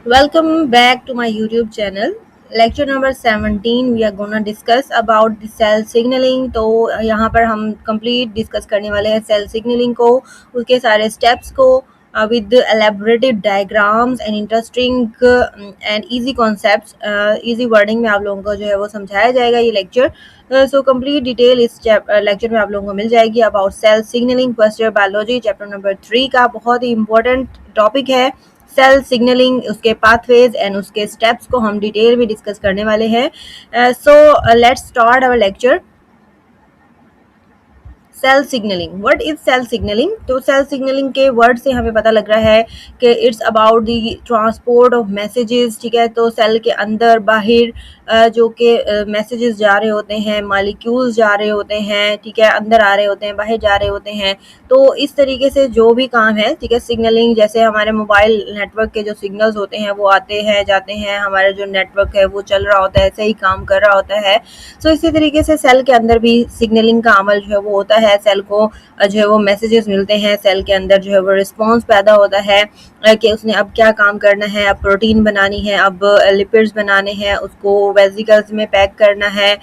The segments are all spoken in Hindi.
Welcome back to my YouTube channel. Lecture number 17 we are gonna discuss about the cell signaling. तो यहाँ पर हम complete discuss करने वाले हैं cell signaling को, उसके सारे steps को with the elaborative diagrams and interesting and easy concepts, easy wording में आप लोगों को जो है वो समझाया जाएगा ये lecture. So complete detail इस lecture में आप लोगों को मिल जाएगी about cell signaling first year biology chapter number 3 का बहुत ही important topic है सेल सिग्नलिंग, उसके पाथवेज एंड उसके स्टेप्स को हम डिटेल में डिस्कस करने वाले हैं. So let's start our lecture. Cell signalling, what is cell signalling? तो सेल सिग्नलिंग के वर्ड से हमें पता लग रहा है कि it's about the transport of messages. ठीक है, तो सेल के अंदर बाहर जो कि मैसेजेस जा रहे होते हैं, मालिक्यूल्स जा रहे होते हैं, ठीक है, अंदर आ रहे होते हैं, बाहर जा रहे होते हैं. तो इस तरीके से जो भी काम है, ठीक है, सिग्नलिंग जैसे हमारे मोबाइल नेटवर्क के जो सिग्नल्स होते हैं वो आते हैं जाते हैं, हमारा जो नेटवर्क है वो चल रहा होता है, ऐसे ही काम कर रहा होता है. सो इसी तरीके से सेल के अंदर भी सिग्नलिंग का अमल जो है वो होता है. सेल को जो है वो मैसेजेस मिलते हैं, सेल के अंदर जो है वो रिस्पॉन्स पैदा होता है कि उसने अब क्या काम करना है, अब प्रोटीन बनानी है, अब लिपिड्स बनाने हैं, उसको वेसिकल्स में पैक करना है,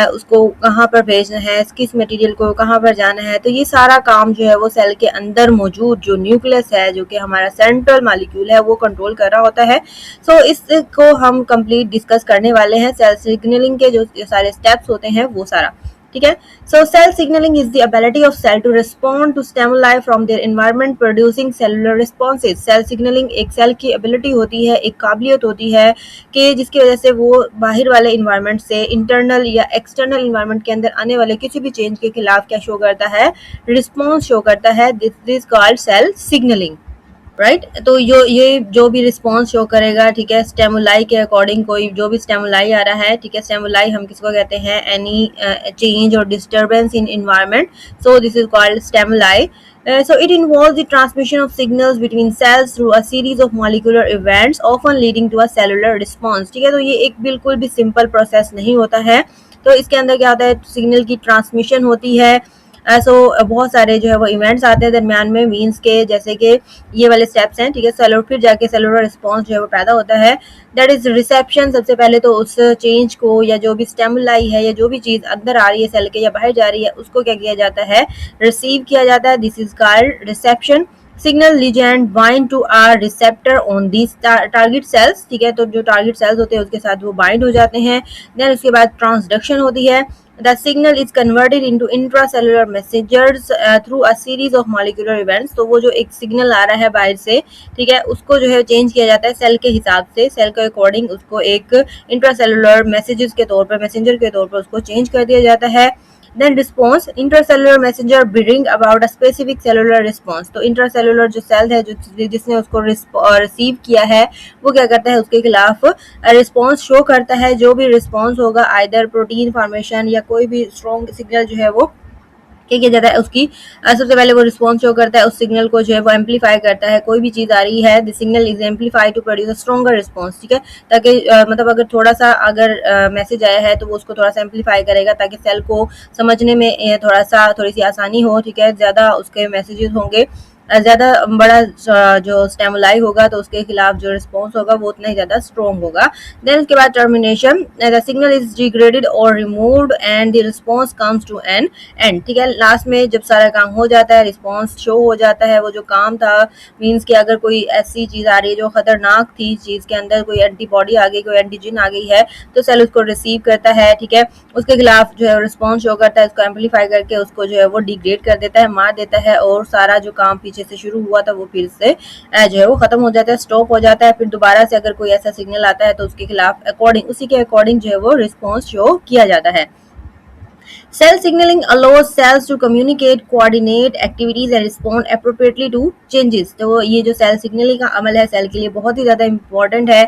उसको कहाँ पर भेजना है, किस मटेरियल को कहाँ पर जाना है. तो ये सारा काम जो है वो सेल के अंदर मौजूद जो न्यूक्लियस है, जो कि हमारा सेंट्रल मॉलिक्यूल है, वो कंट्रोल कर रहा होता है. सो इसको हम कंप्लीट डिस्कस करने वाले हैं. सेल सिग्नलिंग के जो सारे स्टेप्स होते हैं वो सारा, ठीक है. So cell signalling is the ability of cell to respond to stimuli from their environment producing cellular responses. Cell signalling एक सेल की एबिलिटी होती है, एक काबिलियत होती है कि जिसकी वजह से वो बाहर वाले इन्वायरमेंट से इंटरनल या एक्सटर्नल इन्वायरमेंट के अंदर आने वाले किसी भी चेंज के खिलाफ क्या शो करता है, रिस्पॉन्स शो करता है. This is called cell signalling, right. तो ये जो भी रिस्पॉन्स शो करेगा, ठीक है, स्टेमुलाई के अकॉर्डिंग कोई जो भी स्टेमुलाई आ रहा है, ठीक है, स्टेमुलाई हम किसको कहते हैं, एनी चेंज और disturbance in environment. So this is called stimuli. So it involves the transmission of signals between cells through a series of molecular events, often leading to a cellular response. ठीक है, तो ये एक बिल्कुल भी सिंपल प्रोसेस नहीं होता है. तो इसके अंदर क्या होता है, सिग्नल की ट्रांसमिशन होती है. सो बहुत सारे जो है वो इवेंट्स आते हैं दरमियान में, मीन्स के जैसे कि ये वाले स्टेप्स हैं, ठीक है. सेलुलर फिर जाके सेलुलर रिस्पॉन्स जो है वो पैदा होता है. That is reception. सबसे पहले तो उस चेंज को या जो भी स्टेमुलाई है या जो भी चीज़ अंदर आ रही है सेल के या बाहर जा रही है, उसको क्या किया जाता है, रिसीव किया जाता है. This is called reception. Signal ligand bind to our receptor on this target cells. ठीक है, तो जो टारगेट सेल्स होते हैं उसके साथ वो बाइंड हो जाते हैं. देन उसके बाद ट्रांसडक्शन होती है. The signal is converted into intracellular messengers through a series of molecular events. तो वो जो एक सिग्नल आ रहा है बाहर से, ठीक है, उसको जो है चेंज किया जाता है सेल के हिसाब से, सेल के अकॉर्डिंग उसको एक इंट्रासेलुलर मैसेजेस के तौर पर, मैसेंजर के तौर पर उसको चेंज कर दिया जाता है. Then response, intracellular messenger bring about a specific cellular response. तो intracellular जो सेल है, जो जिसने उसको रिसीव किया है, वो क्या करता है, उसके खिलाफ रिस्पॉन्स शो करता है. जो भी रिस्पॉन्स होगा, आइदर प्रोटीन फॉर्मेशन या कोई भी स्ट्रॉन्ग सिग्नल जो है वो क्या किया जाता है, उसकी सबसे पहले वो रिस्पॉन्स शो करता है, उस सिग्नल को जो है वो एम्पलीफाई करता है. कोई भी चीज़ आ रही है, the signal is amplify to produce a stronger response. ठीक है, ताकि मतलब अगर थोड़ा सा अगर मैसेज आया है तो वो उसको थोड़ा सा एम्पलीफाई करेगा ताकि सेल को समझने में थोड़ी सी आसानी हो. ठीक है, ज़्यादा उसके मैसेजेस होंगे, ज़्यादा बड़ा जो स्टेमुलाई होगा तो उसके खिलाफ जो रिस्पॉन्स होगा वो उतना ही ज़्यादा स्ट्रॉन्ग होगा. देन उसके बाद termination, the signal is degraded और removed and the response comes to an end. ठीक है, लास्ट में जब सारा काम हो जाता है, रिस्पॉन्स शो हो जाता है, वो जो काम था, मीन्स कि अगर कोई ऐसी चीज़ आ रही है जो खतरनाक थी, चीज़ के अंदर कोई एंटीबॉडी आ गई, कोई एंटीजन आ गई है, तो सेल उसको रिसीव करता है. ठीक है, उसके खिलाफ जो है रिस्पॉन्स शो करता है, उसको एम्पलीफाई करके उसको जो है वो डिग्रेड कर देता है, मार देता है, और सारा जो काम पीछे से शुरू हुआ था वो फिर से जो है वो खत्म हो जाता है, स्टॉप हो जाता है. फिर दोबारा से अगर कोई ऐसा सिग्नल आता है तो उसके खिलाफ उसी के अकॉर्डिंग जो है वो रिस्पॉन्स शो किया जाता है. Cell signaling allows cells to communicate, coordinate activities and respond appropriately to changes. तो ये जो सेल सिग्नलिंग का अमल है सेल के लिए बहुत ही ज़्यादा इंपॉर्टेंट है,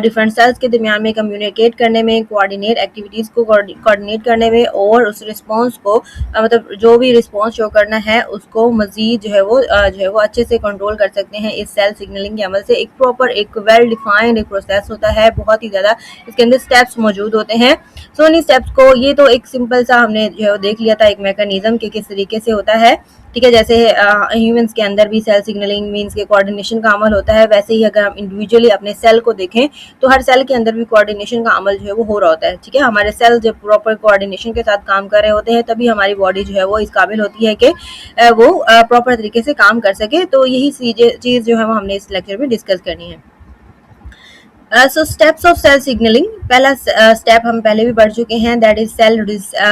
डिफरेंट सेल्स के दरमियान में कम्युनिकेट करने में, कोऑर्डिनेट एक्टिविटीज़ को कोऑर्डिनेट करने में, और उस रिस्पॉन्स को मतलब जो भी रिस्पॉन्स शो करना है उसको मज़ीद जो है वो अच्छे से कंट्रोल कर सकते हैं इस सेल सिग्नलिंग के अमल से. एक प्रॉपर, एक वेल डिफाइंड एक प्रोसेस होता है, बहुत ही ज़्यादा इसके अंदर स्टेप्स मौजूद होते हैं. सो इन स्टेप्स को, ये तो एक सिंपल सा हमने जो है वो देख लिया था एक मैकेनिज्म कि किस तरीके से होता है, ठीक है। जैसे ह्यूमंस के अंदर भी सेल सिग्नलिंग मींस के कोऑर्डिनेशन का अमल होता है, वैसे ही अगर हम इंडिविजुअली अपने सेल को देखें तो हर सेल के अंदर भी कोऑर्डिनेशन का अमल जो है वो हो रहा होता है, ठीक है। हमारे सेल जब प्रॉपर कोऑर्डिनेशन के साथ काम कर रहे होते हैं तभी हमारी बॉडी जो है वो इस काबिल होती है कि वो प्रॉपर तरीके से काम कर सके। तो यही चीज़ जो है वो हमने इस लेक्चर में डिस्कस करनी है। So steps of cell signalling, पहला स्टेप हम पहले भी पढ़ चुके हैं, that is cell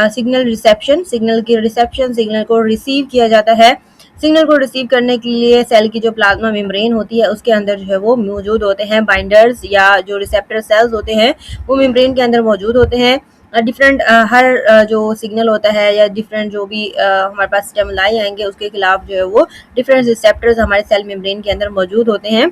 signal reception. Signal की रिसेप्शन, सिग्नल को रिसीव किया जाता है। सिग्नल को रिसीव करने के लिए सेल की जो प्लाज्मा मेम्ब्रेन होती है उसके अंदर जो है वो मौजूद होते हैं बाइंडर्स या जो रिसेप्टर सेल्स होते हैं वो मेम्ब्रेन के अंदर मौजूद होते हैं। डिफरेंट हर जो सिग्नल होता है या डिफरेंट जो भी हमारे पास स्टिमुलाई आएंगे उसके खिलाफ जो है वो डिफरेंट रिसेप्टर्स हमारे सेल मेम्ब्रेन के अंदर मौजूद होते हैं।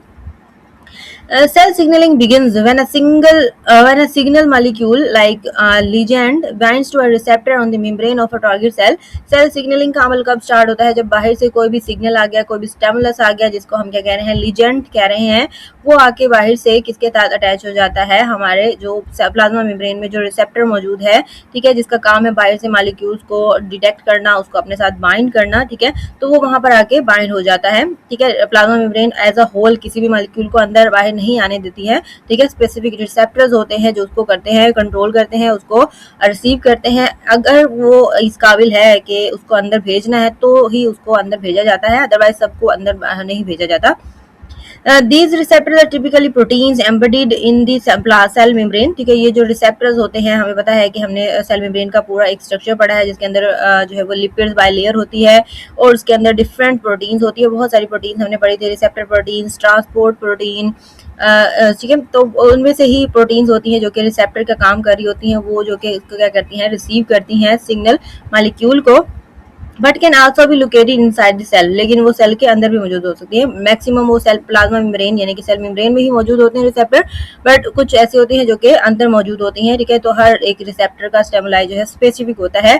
Cell signaling begins when a signal molecule like ligand binds to a receptor on the membrane of a target cell. Cell signaling का अमल कब स्टार्ट होता है? जब बाहर से कोई भी सिग्नल आ गया, कोई भी स्टिमुलस आ गया, जिसको हम क्या कह रहे हैं, लिजेंड कह रहे हैं, वो आके बाहर से किसके साथ अटैच हो जाता है, हमारे जो प्लाज्मा मेम्ब्रेन में जो रिसेप्टर मौजूद है, ठीक है, जिसका काम है बाहर से मॉलिक्यूल्स को डिटेक्ट करना, उसको अपने साथ बाइंड करना, ठीक है। तो वो वहां पर आके बाइंड हो जाता है, ठीक है। Plasma membrane as a whole किसी भी मॉलिक्यूल को अंदर बाहर नहीं आने देती है, ठीक है। स्पेसिफिक रिसेप्टर्स होते हैं जो उसको करते हैं, कंट्रोल करते हैं, उसको रिसीव करते हैं। अगर वो इस काबिल है कि उसको अंदर भेजना है तो ही उसको अंदर भेजा जाता है, अदरवाइज सबको अंदर नहीं भेजा जाता। These receptors are typically proteins embedded in the cell membrane, ठीक है। ये जो रिसेप्टर्स होते हैं, हमें पता है कि हमने सेल मेम्ब्रेन का पूरा एक स्ट्रक्चर पढ़ा है जिसके अंदर जो है वो लिपिड्स बाय लेयर होती है और उसके अंदर डिफरेंट प्रोटीन्स होती है, बहुत सारी प्रोटीन्स हमने पढ़ी थी, रिसेप्टर प्रोटीन्स, ट्रांसपोर्ट प्रोटीन, ठीक है। तो उनमें से ही प्रोटीन्स होती हैं जो कि रिसेप्टर का काम कर रही होती हैं, वो जो कि इसको क्या करती हैं, रिसीव करती हैं सिग्नल मॉलिक्यूल को, but can also be located inside the cell, लेकिन वो सेल के अंदर भी मौजूद हो सकती है। मैक्सिमम वो सेल प्लाज्मा मेम्ब्रेन यानी कि सेल मेम्ब्रेन में ही मौजूद होते हैं रिसेप्टर, बट कुछ ऐसे होते हैं जो कि अंदर मौजूद होती हैं, ठीक है। तो हर एक रिसेप्टर का स्टिमुलाई जो है स्पेसिफिक होता है।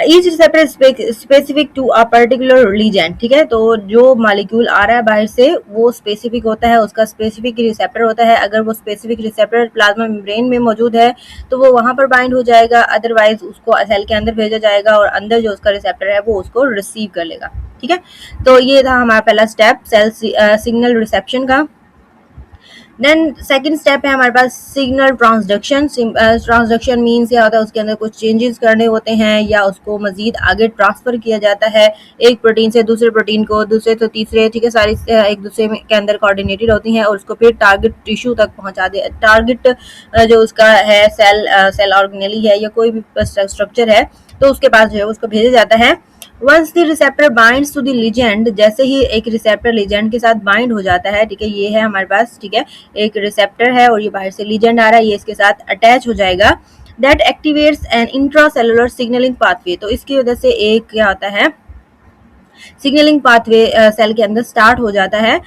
Each receptor specific to a particular ligand, ठीक है। तो जो मॉलिक्यूल आ रहा है बाहर से वो स्पेसिफिक होता है, उसका स्पेसिफिक रिसेप्टर होता है। अगर वो स्पेसिफिक रिसेप्टर प्लाज्मा मेम्ब्रेन में मौजूद है तो वो वहां पर बाइंड हो जाएगा, अदरवाइज उसको सेल के अंदर भेजा जाएगा और अंदर जो उसका रिसेप्टर है वो उसको रिसीव कर लेगा, ठीक है। तो ये था हमारा पहला स्टेप सेल सिग्नल रिसेप्शन का। देन सेकंड स्टेप है हमारे पास सिग्नल ट्रांसडक्शन। ट्रांसडक्शन मीन्स क्या होता है, उसके अंदर कुछ चेंजेस करने होते हैं या उसको मजीद आगे ट्रांसफर किया जाता है एक प्रोटीन से दूसरे प्रोटीन को, दूसरे से तीसरे, ठीक है। सारी एक दूसरे के अंदर कोऑर्डिनेटेड होती हैं और उसको फिर टारगेट टिश्यू तक पहुंचा दे। टारगेट जो उसका है सेल ऑर्गेनेली है या कोई भी स्ट्रक्चर है तो उसके पास जो है उसको भेजा जाता है। Once the receptor binds to the ligand, जैसे ही एक रिसेप्टर लिजेंड के साथ बाइंड हो जाता है, ठीक है, ये है हमारे पास, ठीक है, एक रिसेप्टर है और ये बाहर से लिजेंड आ रहा है, ये इसके साथ अटैच हो जाएगा। That activates an intracellular signalling pathway, तो इसकी वजह से एक क्या होता है, सिग्नलिंग पाथवे सेल के अंदर स्टार्ट हो जाता है।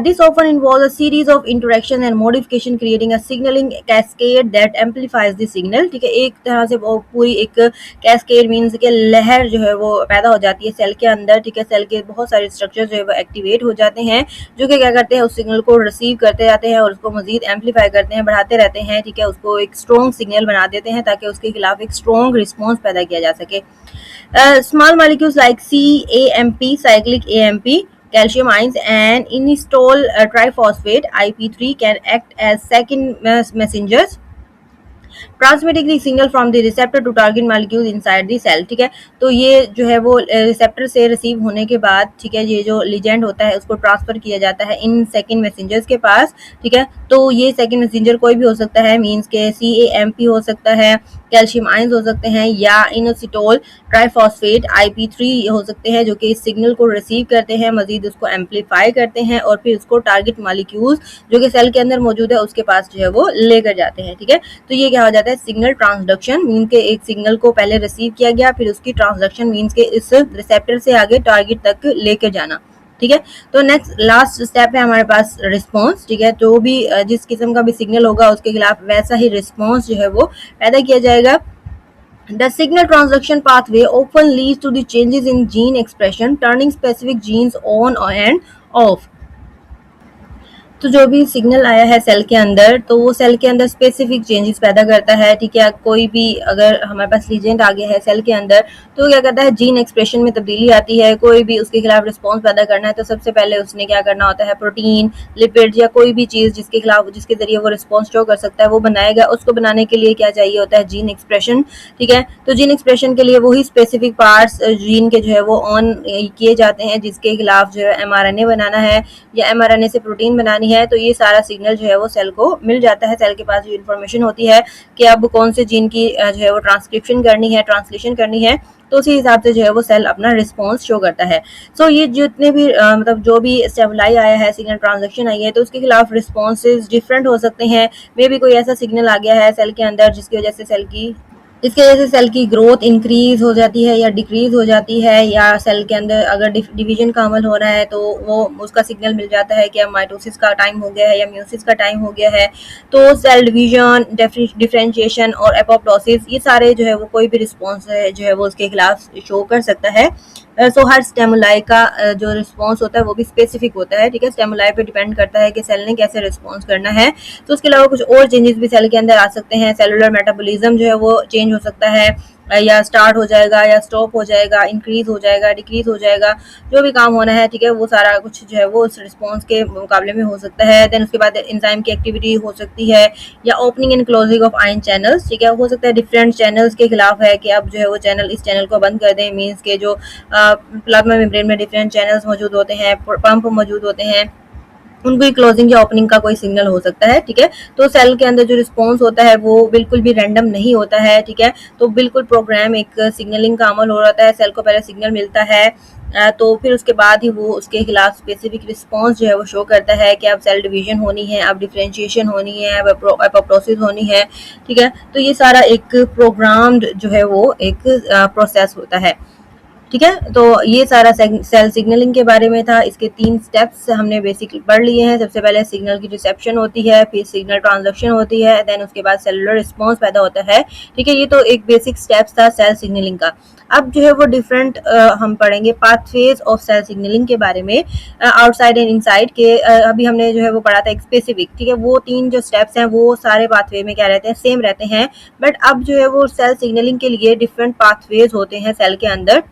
This often involve a series of interaction and modification creating a signalling cascade that amplifies the signal, ठीक है। एक तरह से वो पूरी एक कैस्केड मीन्स के लहर जो है वो पैदा हो जाती है सेल के अंदर, ठीक है। सेल के बहुत सारे स्ट्रक्चर जो है वो एक्टिवेट हो जाते हैं जो कि क्या करते हैं, उस सिग्नल को रिसीव करते जाते हैं और उसको मजीद एम्पलीफाई करते हैं, बढ़ाते रहते हैं, ठीक है। उसको एक स्ट्रॉन्ग सिग्नल बना देते हैं ताकि उसके खिलाफ एक स्ट्रॉन्ग रिस्पॉन्स पैदा किया जा सके। Small molecules like CAMP, cyclic AMP, calcium ions, and inositol triphosphate (IP3) can act as second messengers, transmitting the signal from the receptor to target molecule inside the cell, ठीक है। तो ये जो है वो रिसेप्टर से रिसीव होने के बाद, ठीक है, ये जो लिजेंड होता है उसको ट्रांसफर किया जाता है इन सेकंड मैसेंजर्स के पास, ठीक है। तो ये सेकंड मैसेंजर कोई भी हो सकता है, मींस के CAMP हो सकता है, कैल्शियम आयंस हो सकते हैं या इनोसिटोल ट्राइफॉस्फेट IP3 हो सकते हैं, जो कि इस सिग्नल को रिसीव करते हैं, मजीद उसको एम्पलीफाई करते हैं और फिर उसको टारगेट मॉलिक्यूल्स जो कि सेल के अंदर मौजूद है उसके पास जो है वो लेकर जाते हैं, ठीक है। तो ये क्या हो जाता है, सिग्नल ट्रांसडक्शन, मीन के एक सिग्नल को पहले रिसीव किया गया, फिर उसकी ट्रांसडक्शन मीन्स के इस रिसेप्टर से आगे टारगेट तक लेकर जाना, ठीक है। तो नेक्स्ट लास्ट स्टेप है हमारे पास रिस्पॉन्स, ठीक है। जो भी जिस किस्म का भी सिग्नल होगा उसके खिलाफ वैसा ही रिस्पॉन्स जो है वो पैदा किया जाएगा। The signal transduction pathway often leads to the changes in gene expression, turning specific genes on and off. तो जो भी सिग्नल आया है सेल के अंदर, तो वो सेल के अंदर स्पेसिफिक चेंजेस पैदा करता है, ठीक है। कोई भी अगर हमारे पास लीजेंट आ गया है सेल के अंदर, तो क्या करता है, जीन एक्सप्रेशन में तब्दीली आती है। कोई भी उसके खिलाफ रिस्पॉन्स पैदा करना है तो सबसे पहले उसने क्या करना होता है, प्रोटीन, लिपिड या कोई भी चीज़ जिसके खिलाफ, जिसके जरिए वो रिस्पॉन्स शो कर सकता है, वो बनाएगा। उसको बनाने के लिए क्या चाहिए होता है, जीन एक्सप्रेशन, ठीक है। तो जीन एक्सप्रेशन के लिए वही स्पेसिफिक पार्ट्स जीन के जो है वो ऑन किए जाते हैं, जिसके खिलाफ जो है mRNA बनाना है या mRNA से प्रोटीन बनानी है। तो ये सारा सिग्नल जो है वो सेल को मिल जाता है। सेल के पास जो इन्फॉर्मेशन होती है कि अब कौन से जीन की जो है वो ट्रांसक्रिप्शन करनी है, ट्रांसलेशन करनी है, तो उसी हिसाब से जो है वो सेल अपना रिस्पॉन्स शो करता है। सो ये जितने भी मतलब जो भी स्टेबलाई आया है, सिग्नल ट्रांजेक्शन आई है, तो उसके खिलाफ रिस्पॉन्सेज डिफरेंट हो सकते हैं। मे बी कोई ऐसा सिग्नल आ गया है सेल के अंदर जिसकी वजह से इसकी वजह से सेल की ग्रोथ इंक्रीज हो जाती है या डिक्रीज हो जाती है, या सेल के अंदर अगर डिवीजन का अमल हो रहा है तो वो उसका सिग्नल मिल जाता है कि अब माइटोसिस का टाइम हो गया है या म्यूसिस का टाइम हो गया है। तो सेल डिवीजन, डिफरेंशिएशन और एपोप्टोसिस, ये सारे जो है वो कोई भी रिस्पॉन्स जो है वो उसके खिलाफ शो कर सकता है। सो हर स्टेमुलाई का जो रिस्पॉन्स होता है वो भी स्पेसिफिक होता है, ठीक है। स्टेमुलाई पे डिपेंड करता है कि सेल ने कैसे रिस्पॉन्स करना है। तो उसके अलावा कुछ और चेंजेस भी सेल के अंदर आ सकते हैं। सेलुलर मेटाबॉलिज्म जो है वो चेंज हो सकता है, या स्टार्ट हो जाएगा या स्टॉप हो जाएगा, इंक्रीज हो जाएगा, डिक्रीज हो जाएगा, जो भी काम होना है, ठीक है, वो सारा कुछ जो है वो उस रिस्पॉन्स के मुकाबले में हो सकता है। देन उसके बाद एंजाइम की एक्टिविटी हो सकती है, या opening and closing of ion channels, ठीक है। हो सकता है डिफरेंट चैनल्स के खिलाफ है कि अब जो है वो चैनल, इस चैनल को बंद कर दें, मीन्स के जो प्लाज्मा मेम्ब्रेन में डिफरेंट चैनल्स मौजूद होते हैं, पंप मौजूद होते हैं, उनकी क्लोजिंग या ओपनिंग का कोई सिग्नल हो सकता है, ठीक है। तो सेल के अंदर जो रिस्पॉन्स होता है वो बिल्कुल भी रैंडम नहीं होता है, ठीक है। तो बिल्कुल प्रोग्राम एक सिग्नलिंग का अमल हो रहा है। सेल को पहले सिग्नल मिलता है, तो फिर उसके बाद ही वो उसके खिलाफ स्पेसिफिक रिस्पॉन्स जो है वो शो करता है कि अब सेल डिवीजन होनी है, अब डिफरेंशिएशन होनी है, अब एपोप्टोसिस होनी है, ठीक है। तो ये सारा एक प्रोग्राम्ड जो है वो एक प्रोसेस होता है, ठीक है। तो ये सारा सेल सिग्नलिंग के बारे में था। इसके 3 स्टेप्स हमने बेसिकली पढ़ लिए हैं। सबसे पहले सिग्नल की रिसेप्शन होती है, फिर सिग्नल ट्रांसडक्शन होती है, देन उसके बाद सेलुलर रिस्पॉन्स पैदा होता है, ठीक है। ये तो एक बेसिक स्टेप्स था सेल सिग्नलिंग का। अब जो है वो डिफरेंट हम पढ़ेंगे पाथवेज ऑफ सेल सिग्नलिंग के बारे में, आउटसाइड एंड इनसाइड के। अभी हमने जो है वो पढ़ा था एक स्पेसिफिक, ठीक है। वो 3 जो स्टेप्स हैं वो सारे पाथवे में क्या रहते हैं, सेम रहते हैं। बट अब जो है वो सेल सिग्नलिंग के लिए डिफरेंट पाथवेज होते हैं सेल के अंदर,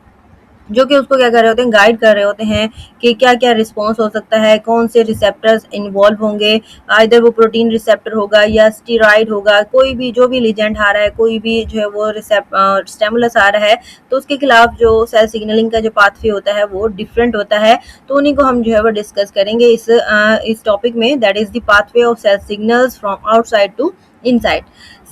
जो कि उसको क्या कर रहे होते हैं, गाइड कर रहे होते हैं कि क्या क्या रिस्पॉन्स हो सकता है, कौन से रिसेप्टर्स इन्वॉल्व होंगे। इधर वो प्रोटीन रिसेप्टर होगा या स्टीरॉइड होगा, कोई भी जो भी लिजेंड आ रहा है, कोई भी जो है वो स्टेमुलस आ रहा है, तो उसके खिलाफ जो सेल सिग्नलिंग का जो पाथवे होता है वो डिफरेंट होता है। तो उन्हीं को हम जो है वो डिस्कस करेंगे इस टॉपिक में, that is the pathway of cell signals from outside to inside.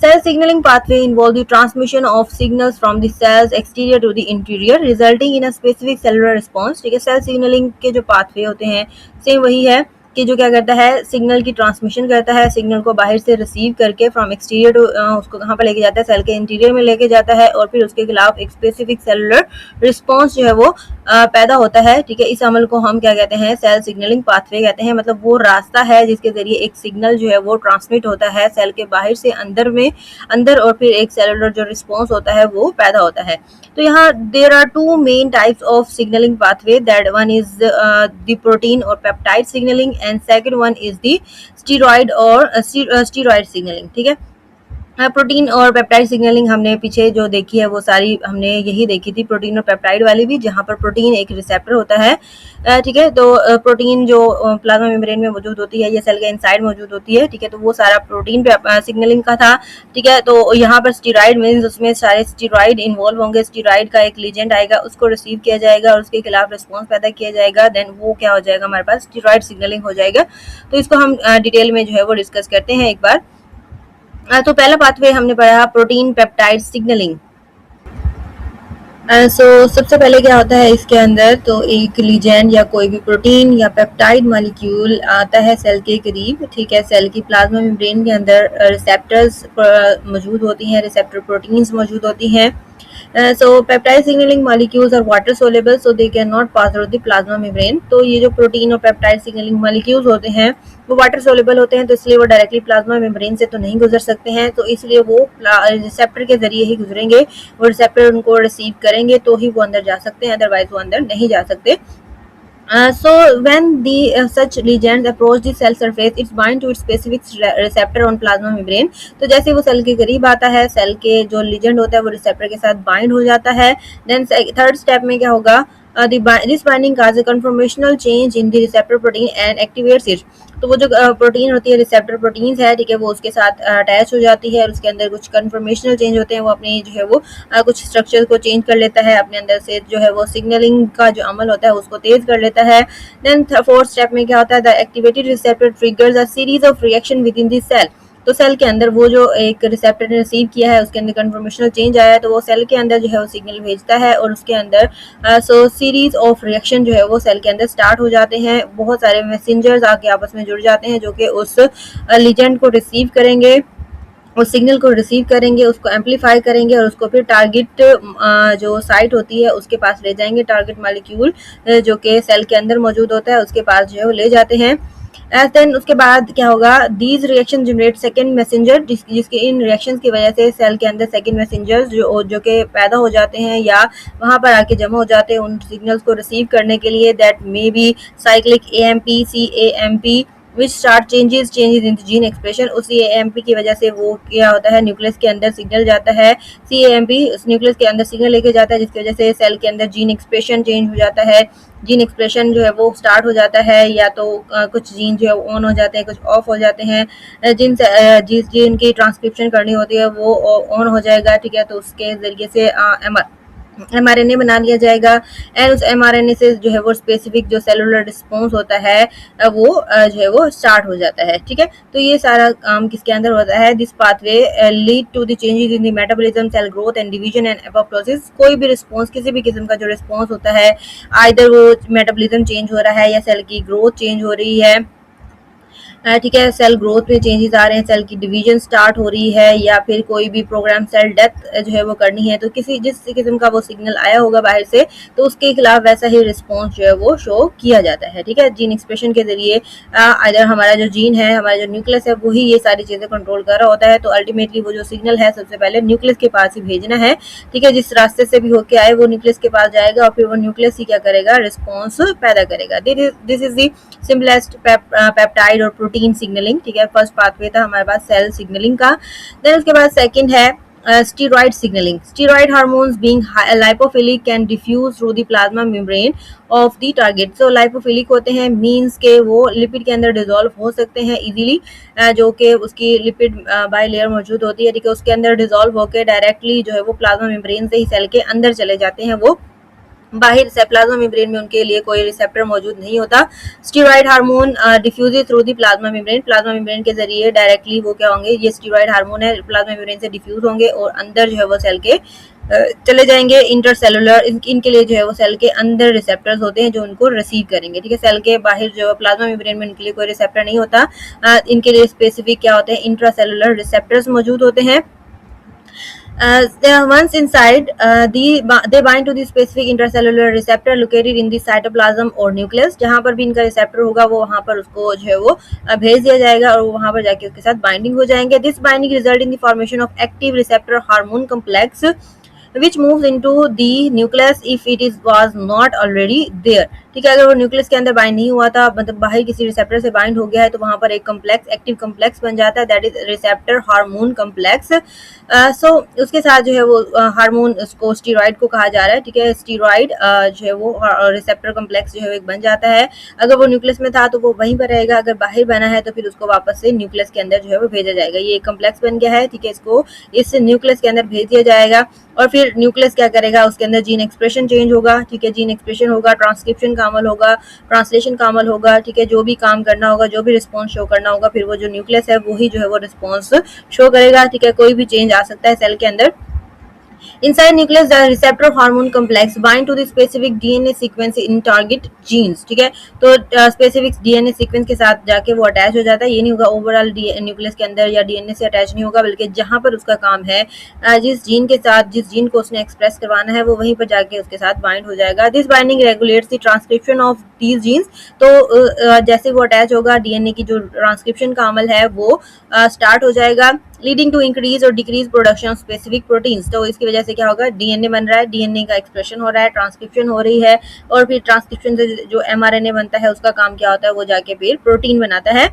Cell signaling pathway involve the transmission of signals from the cells exterior to the interior, resulting in a specific cellular response. ठीक है, सेल सिग्नलिंग के जो पाथवे होते हैं सेम वही है कि जो क्या करता है, सिग्नल की ट्रांसमिशन करता है, सिग्नल को बाहर से रिसीव करके फ्रॉम एक्सटीरियर टू उसको कहाँ पर लेके जाता है, सेल के इंटीरियर में लेके जाता है, और फिर उसके खिलाफ एक स्पेसिफिक सेलुलर रिस्पॉन्स जो है वो पैदा होता है, ठीक है। इस अमल को हम क्या कहते हैं, सेल सिग्नलिंग पाथवे कहते हैं। मतलब वो रास्ता है जिसके जरिए एक सिग्नल जो है वो ट्रांसमिट होता है सेल के बाहर से अंदर, और फिर एक सेलुलर जो रिस्पॉन्स होता है वो पैदा होता है। तो यहाँ there are 2 main types of signalling pathway, that one is the protein और peptide signalling, and second one is the steroid और स्टीरॉइड सिग्नलिंग, ठीक है। प्रोटीन और पेप्टाइड सिग्नलिंग हमने पीछे जो देखी है वो सारी हमने यही देखी थी, प्रोटीन और पेप्टाइड वाली भी, जहाँ पर प्रोटीन एक रिसेप्टर होता है, ठीक है। तो प्रोटीन जो प्लाज्मा मेम्ब्रेन में मौजूद होती है या सेल के इनसाइड मौजूद होती है, ठीक है। तो वो सारा प्रोटीन सिग्नलिंग का था, ठीक है। तो यहाँ पर स्टीरॉइड मीन्स उसमें सारे स्टीरॉइड इन्वॉल्व होंगे, स्टीरॉइड का एक लीजेंड आएगा, उसको रिसीव किया जाएगा और उसके खिलाफ रिस्पॉन्स पैदा किया जाएगा, देन वो क्या हो जाएगा, हमारे पास स्टीरॉइड सिग्नलिंग हो जाएगा। तो इसको हम डिटेल में जो है वो डिस्कस करते हैं एक बार। तो पहला पाथवे हमने पढ़ा प्रोटीन पेप्टाइड सिग्नलिंग। सबसे पहले क्या होता है इसके अंदर, तो एक लिगेंड या कोई भी प्रोटीन या पेप्टाइड मॉलिक्यूल आता है सेल के करीब, ठीक है। सेल की प्लाज्मा मेम्ब्रेन के अंदर रिसेप्टर्स मौजूद होती हैं, रिसेप्टर प्रोटीन्स मौजूद होती हैं। So peptide signaling molecules are water soluble, so they cannot pass through the plasma membrane. तो ये जो प्रोटीन और पेप्टाइड सिग्नलिंग मॉलिक्यूल्स होते हैं वो वाटर सोल्यूबल होते हैं, तो इसलिए वो डायरेक्टली प्लाज्मा मेम्ब्रेन से तो नहीं गुजर सकते हैं, तो इसलिए वो रिसेप्टर के जरिए ही गुजरेंगे। वो रिसेप्टर उनको रिसीव करेंगे तो ही वो अंदर जा सकते हैं, अदरवाइज वो अंदर नहीं जा सकते। So when the such ligands approach the cell surface, it's bind to its specific receptor on plasma membrane. तो जैसे वो सेल के करीब आता है, सेल के जो लिगेंड होता है वो रिसेप्टर के साथ बाइंड हो जाता है. देन थर्ड स्टेप में क्या होगा, this binding causes a conformational change in the receptor protein and activates it. तो वो जो प्रोटीन होती है, रिसेप्टर प्रोटीन्स है, ठीक है, वो उसके साथ अटैच हो जाती है और उसके अंदर कुछ कन्फर्मेशनल चेंज होते हैं. वो अपनी जो है वो कुछ स्ट्रक्चर को चेंज कर लेता है, अपने अंदर से जो है वो सिग्नलिंग का जो अमल होता है उसको तेज कर लेता है. देन फोर्थ स्टेप में क्या होता है, the activated receptor triggers a series of reaction within the cell. तो सेल के अंदर वो जो एक रिसेप्टर ने रिसीव किया है, उसके अंदर कन्फर्मेशनल चेंज आया है, तो वो सेल के अंदर जो है वो सिग्नल भेजता है और उसके अंदर सो सीरीज ऑफ रिएक्शन जो है वो सेल के अंदर स्टार्ट हो जाते हैं. बहुत सारे मैसेंजर्स आके आपस में जुड़ जाते हैं जो कि उस लिजेंड को रिसीव करेंगे, उस सिग्नल को रिसीव करेंगे, उसको एम्पलीफाई करेंगे और उसको फिर टारगेट जो साइट होती है उसके पास ले जाएंगे. टारगेट मॉलिक्यूल जो कि सेल के अंदर मौजूद होता है उसके पास जो है वो ले जाते हैं. देन उसके बाद क्या होगा, these reaction generate second messenger, जिसके इन रिएक्शंस की वजह से सेल के अंदर सेकेंड मैसेंजर्स जो कि पैदा हो जाते हैं या वहाँ पर आके जमा हो जाते हैं उन सिग्नल्स को रिसीव करने के लिए. That may be cyclic AMP, CAMP which start changes in gene expression. उसी AMP की वजह से वो क्या होता है, न्यूक्लियस के अंदर सिग्नल जाता है. CAMP उस न्यूक्लियस के अंदर सिग्नल लेके जाता है जिसकी वजह से सेल के अंदर जीन एक्सप्रेशन चेंज हो जाता है. जीन एक्सप्रेशन जो है वो स्टार्ट हो जाता है, या तो कुछ जीन जो है ऑन हो जाते हैं, कुछ ऑफ हो जाते हैं. जिस जीन की ट्रांसक्रिप्शन करनी होती है वो ऑन हो जाएगा, ठीक है, तो उसके जरिए से mRNA बना लिया जाएगा. एंड उस mRNA से जो है वो स्पेसिफिक जो सेलुलर रिस्पॉन्स होता है वो जो है वो स्टार्ट हो जाता है. ठीक है, तो ये सारा काम किसके अंदर होता है, this pathway lead to the changes in the metabolism, cell growth and division and apoptosis. कोई भी रिस्पॉन्स, किसी भी किस्म का जो रिस्पॉन्स होता है, आइदर वो मेटाबॉलिज्म चेंज हो रहा है या सेल की ग्रोथ चेंज हो रही है, ठीक है, सेल ग्रोथ में चेंजेस आ रहे हैं, सेल की डिवीजन स्टार्ट हो रही है, या फिर कोई भी प्रोग्राम सेल डेथ जो है वो करनी है, तो किसी जिस किस्म का वो सिग्नल आया होगा बाहर से तो उसके खिलाफ वैसा ही रिस्पॉन्स जो है वो शो किया जाता है. ठीक है, जीन एक्सप्रेशन के जरिए अगर हमारा जो जीन है, हमारा जो न्यूक्लियस है, वही ये सारी चीज़ें कंट्रोल कर रहा होता है. तो अल्टीमेटली वो जो सिग्नल है सबसे पहले न्यूक्लियस के पास ही भेजना है. ठीक है, जिस रास्ते से भी होके आए वो न्यूक्लियस के पास जाएगा और फिर वो न्यूक्लियस ही क्या करेगा, रिस्पॉन्स पैदा करेगा. This is the simplest peptide और प्रोटीन सिग्नलिंग. ठीक है, फर्स्ट पाथवे था हमारे पास सेल सिग्नलिंग का. देन उसके बाद सेकंड है steroid signalling. Steroid hormones being lipophilic can diffuse through the plasma membrane of the target. So lipophilic होते हैं, मीन्स के वो लिपिड के अंदर डिजोल्व हो सकते हैं इजीली, जो कि उसकी लिपिड बाई लेयर मौजूद होती है. ठीक है, उसके अंदर डिजोल्व होकर डायरेक्टली जो है वो प्लाज्मा मेम्ब्रेन से ही सेल के अंदर चले जाते हैं. वो बाहर से प्लाज्मा मेम्ब्रेन में उनके लिए कोई रिसेप्टर मौजूद नहीं होता. Steroid hormone diffuse through the plasma membrane. Plasma membrane के जरिए डायरेक्टली वो क्या होंगे, ये स्टीरॉयड हार्मोन है, प्लाज्मा मेम्ब्रेन से डिफ्यूज होंगे और अंदर जो है वो सेल के चले जाएंगे. इंटरसेलुलर इनके लिए जो है वो सेल के अंदर रिसेप्टर्स होते हैं जो उनको रिसीव करेंगे. ठीक है, सेल के बाहर जो प्लाज्मा मेम्ब्रेन में उनके लिए कोई रिसेप्टर नहीं होता. इनके लिए स्पेसिफिक क्या होते हैं, इंट्रासेलुलर रिसेप्टर्स मौजूद होते हैं. Once inside, they bind to the specific intracellular receptor located in the cytoplasm or nucleus. जहाँ पर भी इनका रिसेप्टर होगा वो वहाँ पर उसको जो है वो भेज दिया जाएगा और वहाँ पर जाके उसके साथ बाइंडिंग हो जाएंगे. This binding result in the formation of active receptor hormone complex which moves into the nucleus if it is was not already there. ठीक है, अगर वो न्यूक्लियस के अंदर बाइंड नहीं हुआ था, मतलब बाहर किसी रिसेप्टर से बाइंड हो गया है, तो वहां पर एक कम्प्लेक्स, एक्टिव कम्प्लेक्स बन जाता है, that is receptor hormone complex. So उसके साथ जो है वो हार्मोन, उसको स्टीरॉयड को कहा जा रहा है. ठीक है, स्टीरॉयड जो है वो रिसेप्टर कम्प्लेक्स जो है एक बन जाता है. अगर वो न्यूक्लियस में था तो वो वहीं पर रहेगा, अगर बाहर बना है तो फिर उसको वापस से न्यूक्लियस के अंदर जो है वो भेजा जाएगा. ये एक कम्प्लेक्स बन गया है. ठीक है, इसको इस न्यूक्लियस के अंदर भेज दिया जाएगा और फिर न्यूक्लियस क्या करेगा, उसके अंदर जीन एक्सप्रेशन चेंज होगा. ठीक है, जीन एक्सप्रेशन होगा, ट्रांसक्रिप्शन का अमल होगा, ट्रांसलेशन का अमल होगा. ठीक है, जो भी काम करना होगा, जो भी रिस्पॉन्स शो करना होगा, फिर वो जो न्यूक्लियस है वही जो है वो रिस्पॉन्स शो करेगा. ठीक है, कोई भी चेंज आ सकता है सेल के अंदर. Inside nucleus, the receptor hormone complex bind to the specific DNA sequence in target genes. ठीक है, तो स्पेसिफिक DNA सीक्वेंस के साथ जाके वो अटैच हो जाता है. ये नहीं होगा ओवरऑल न्यूक्लियस के अंदर या DNA से अटैच नहीं होगा, बल्कि जहां पर उसका काम है, जिस जीन के साथ, जिस जीन को उसने एक्सप्रेस करवाना है, वो वहीं पर जाके उसके साथ बाइंड हो जाएगा. This binding regulates the transcription of these genes. तो जैसे वो अटैच होगा, DNA की जो ट्रांसक्रिप्शन का अमल है वो स्टार्ट हो जाएगा. लीडिंग टू इंक्रीज और decrease production of specific proteins. तो इसकी वजह से क्या होगा, डीएनए बन रहा है, डीएनए का एक्सप्रेशन हो रहा है, ट्रांसक्रिप्शन हो रही है, और फिर ट्रांसक्रिप्शन से जो एमआरएनए बनता है उसका काम क्या होता है, वो जाके फिर प्रोटीन बनाता है।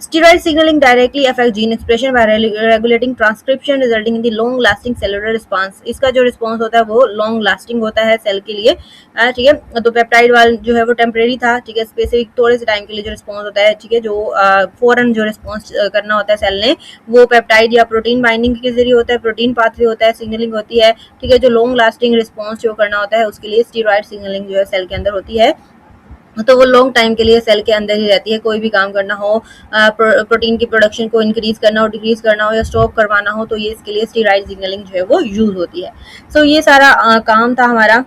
Steroid signaling directly affects gene expression by regulating transcription, resulting in the long lasting cellular response। इसका जो रिस्पॉन्स होता है वो लॉन्ग लास्टिंग होता है सेल के लिए, ठीक है। तो पेप्टाइड वाल जो है वो टेम्परेरी था, ठीक है, स्पेसिफिक थोड़े से टाइम के लिए जो रिस्पॉन्स होता है, ठीक है, जो फौरन जो रिस्पॉन्स करना होता है सेल ने, वो पेप्टाइड या प्रोटीन बाइंडिंग के जरिए होता है, प्रोटीन पाथवे होता है, सिग्नलिंग होती है, ठीक है। जो लॉन्ग लास्टिंग रिस्पॉन्स जो करना होता है उसके लिए स्टीरॉयड सिग्नलिंग जो है सेल के अंदर होती है, तो वो लॉन्ग टाइम के लिए सेल के अंदर ही रहती है। कोई भी काम करना हो, प्रोटीन की प्रोडक्शन को इंक्रीज करना हो, डिक्रीज करना हो या स्टॉप करवाना हो, तो ये इसके लिए स्टीरॉयड सिग्नलिंग जो है वो यूज होती है। सो ये सारा काम था हमारा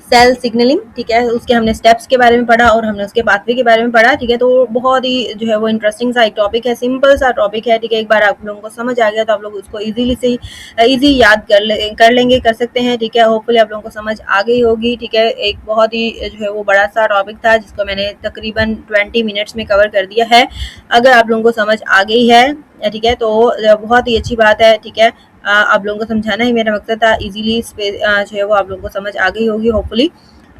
सेल सिग्नलिंग, ठीक है। उसके हमने स्टेप्स के बारे में पढ़ा और हमने उसके पाथवे के बारे में पढ़ा, ठीक है। तो बहुत ही जो है वो इंटरेस्टिंग सा एक टॉपिक है, सिंपल सा टॉपिक है, ठीक है। एक बार आप लोगों को समझ आ गया तो आप लोग उसको इजीली से इजी याद कर लेंगे, कर सकते हैं, ठीक है। होपफुली आप लोगों को समझ आ गई होगी, ठीक है। एक बहुत ही जो है वो बड़ा सा टॉपिक था जिसको मैंने तकरीबन 20 मिनट्स में कवर कर दिया है। अगर आप लोगों को समझ आ गई है, ठीक है, तो बहुत ही अच्छी बात है, ठीक है। आप लोगों को समझाना ही मेरा मकसद था, इजीली जो है वो आप लोगों को समझ आ गई होगी होपफुली।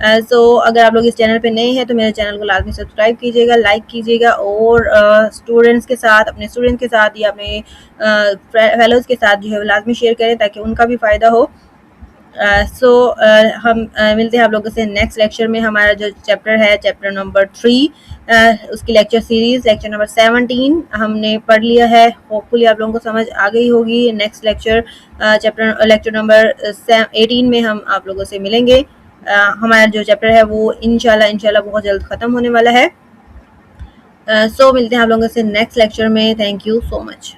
सो अगर आप लोग इस चैनल पे नए हैं तो मेरे चैनल को लाजमी सब्सक्राइब कीजिएगा, लाइक कीजिएगा, और स्टूडेंट्स के साथ, अपने स्टूडेंट्स के साथ या अपने फेलोज़ के साथ जो है लाजमी शेयर करें ताकि उनका भी फ़ायदा हो। हम मिलते हैं आप लोगों से नेक्स्ट लेक्चर में। हमारा जो चैप्टर है, चैप्टर नंबर 3, उसकी लेक्चर सीरीज लेक्चर नंबर 17 हमने पढ़ लिया है। होपफुली आप लोगों को समझ आ गई होगी। नेक्स्ट लेक्चर नंबर 18 में हम आप लोगों से मिलेंगे। हमारा जो चैप्टर है वो इंशाल्लाह बहुत जल्द ख़त्म होने वाला है। मिलते हैं आप लोगों से नेक्स्ट लेक्चर में। Thank you so much.